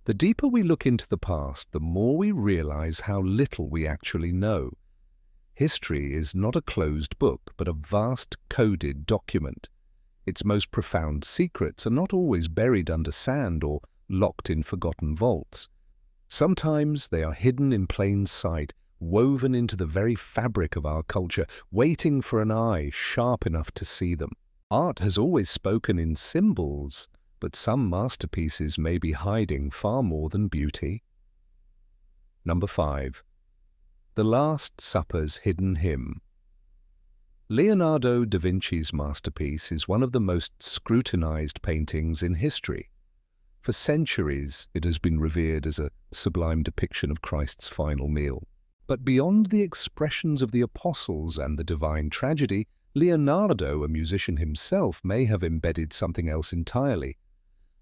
The deeper we look into the past, the more we realize how little we actually know. History is not a closed book, but a vast coded document. Its most profound secrets are not always buried under sand or locked in forgotten vaults. Sometimes they are hidden in plain sight, woven into the very fabric of our culture, waiting for an eye sharp enough to see them. Art has always spoken in symbols, but some masterpieces may be hiding far more than beauty. Number 5. The Last Supper's Hidden Hymn. Leonardo da Vinci's masterpiece is one of the most scrutinized paintings in history. For centuries, it has been revered as a sublime depiction of Christ's final meal. But beyond the expressions of the apostles and the divine tragedy, Leonardo, a musician himself, may have embedded something else entirely.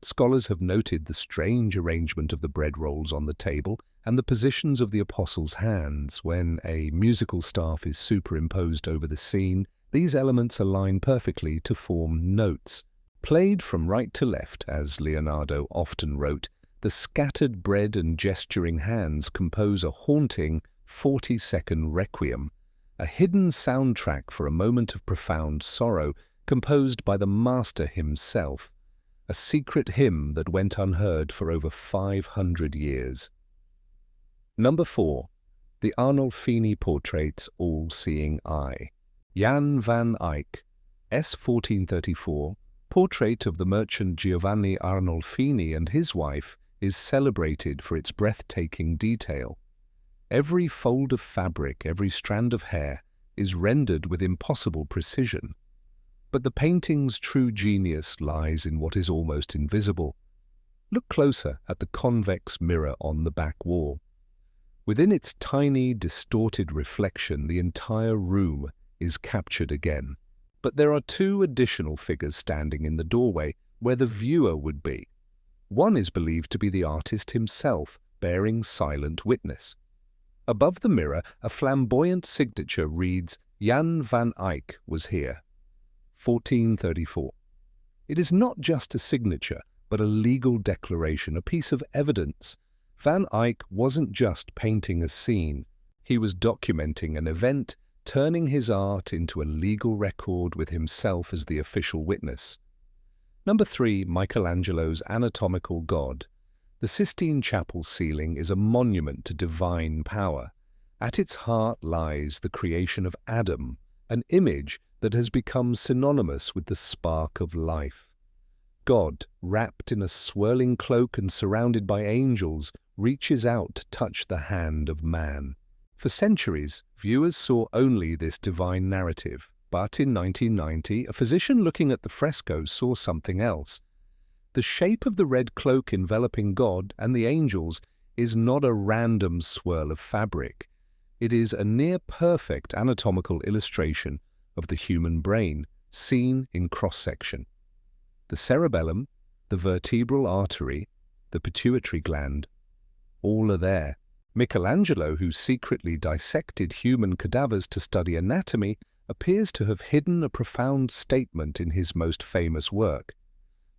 Scholars have noted the strange arrangement of the bread rolls on the table and the positions of the apostles' hands when a musical staff is superimposed over the scene. These elements align perfectly to form notes. Played from right to left, as Leonardo often wrote, the scattered bread and gesturing hands compose a haunting 40-second requiem, a hidden soundtrack for a moment of profound sorrow composed by the master himself, a secret hymn that went unheard for over 500 years. Number 4. The Arnolfini Portrait's All-Seeing Eye. Jan van Eyck, S. 1434, portrait of the merchant Giovanni Arnolfini and his wife is celebrated for its breathtaking detail. Every fold of fabric, every strand of hair, is rendered with impossible precision. But the painting's true genius lies in what is almost invisible. Look closer at the convex mirror on the back wall. Within its tiny, distorted reflection, the entire room is captured again. But there are two additional figures standing in the doorway where the viewer would be. One is believed to be the artist himself, bearing silent witness. Above the mirror, a flamboyant signature reads, Jan van Eyck was here, 1434. It is not just a signature, but a legal declaration, a piece of evidence. Van Eyck wasn't just painting a scene. He was documenting an event, turning his art into a legal record with himself as the official witness. Number 3. Michelangelo's Anatomical God. The Sistine Chapel ceiling is a monument to divine power. At its heart lies the creation of Adam, an image that has become synonymous with the spark of life. God, wrapped in a swirling cloak and surrounded by angels, reaches out to touch the hand of man. For centuries, viewers saw only this divine narrative, but in 1990, a physician looking at the fresco saw something else. The shape of the red cloak enveloping God and the angels is not a random swirl of fabric. It is a near-perfect anatomical illustration of the human brain, seen in cross-section. The cerebellum, the vertebral artery, the pituitary gland, all are there. Michelangelo, who secretly dissected human cadavers to study anatomy, appears to have hidden a profound statement in his most famous work.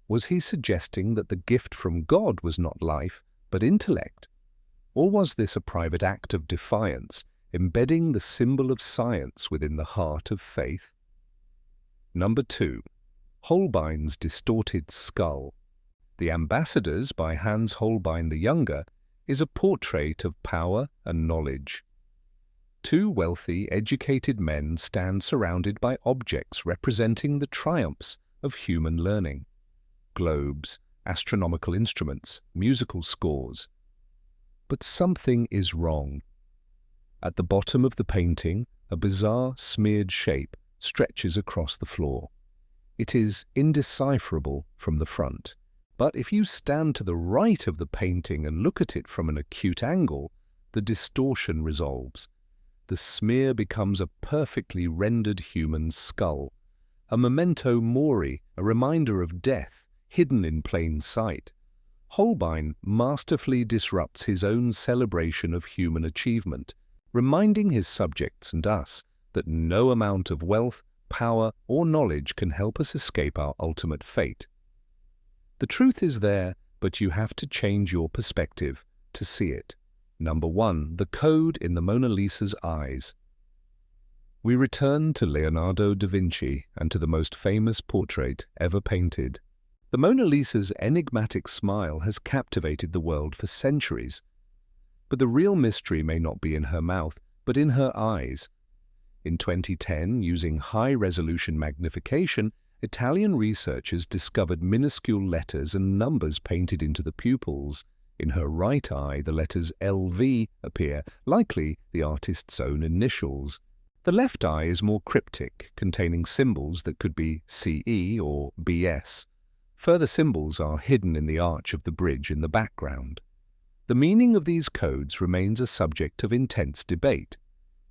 Was he suggesting that the gift from God was not life, but intellect? Or was this a private act of defiance, embedding the symbol of science within the heart of faith? Number 2. Holbein's Distorted Skull. The Ambassadors by Hans Holbein the Younger is a portrait of power and knowledge. Two wealthy, educated men stand surrounded by objects representing the triumphs of human learning. Globes, astronomical instruments, musical scores. But something is wrong. At the bottom of the painting, a bizarre smeared shape stretches across the floor. It is indecipherable from the front. But if you stand to the right of the painting and look at it from an acute angle, the distortion resolves. The smear becomes a perfectly rendered human skull, a memento mori, a reminder of death, hidden in plain sight. Holbein masterfully disrupts his own celebration of human achievement, reminding his subjects and us that no amount of wealth, power, or knowledge can help us escape our ultimate fate. The truth is there, but you have to change your perspective to see it. Number 1. The code in the Mona Lisa's eyes. We return to Leonardo da Vinci and to the most famous portrait ever painted. The Mona Lisa's enigmatic smile has captivated the world for centuries. But the real mystery may not be in her mouth, but in her eyes. In 2010, using high-resolution magnification, Italian researchers discovered minuscule letters and numbers painted into the pupils. In her right eye, the letters LV appear, likely the artist's own initials. The left eye is more cryptic, containing symbols that could be CE or BS. Further symbols are hidden in the arch of the bridge in the background. The meaning of these codes remains a subject of intense debate.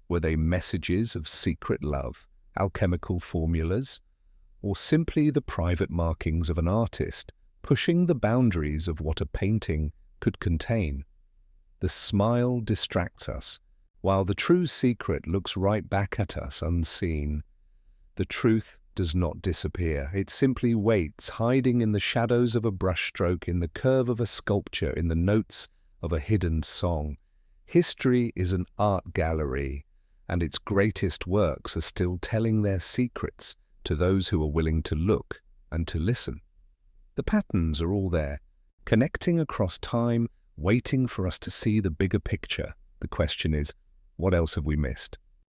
Were they messages of secret love, alchemical formulas, or simply the private markings of an artist, pushing the boundaries of what a painting could contain? The smile distracts us, while the true secret looks right back at us unseen. The truth does not disappear. It simply waits, hiding in the shadows of a brushstroke, in the curve of a sculpture, in the notes of a hidden song. History is an art gallery, and its greatest works are still telling their secrets to those who are willing to look and to listen. The patterns are all there, connecting across time, waiting for us to see the bigger picture. The question is, what else have we missed?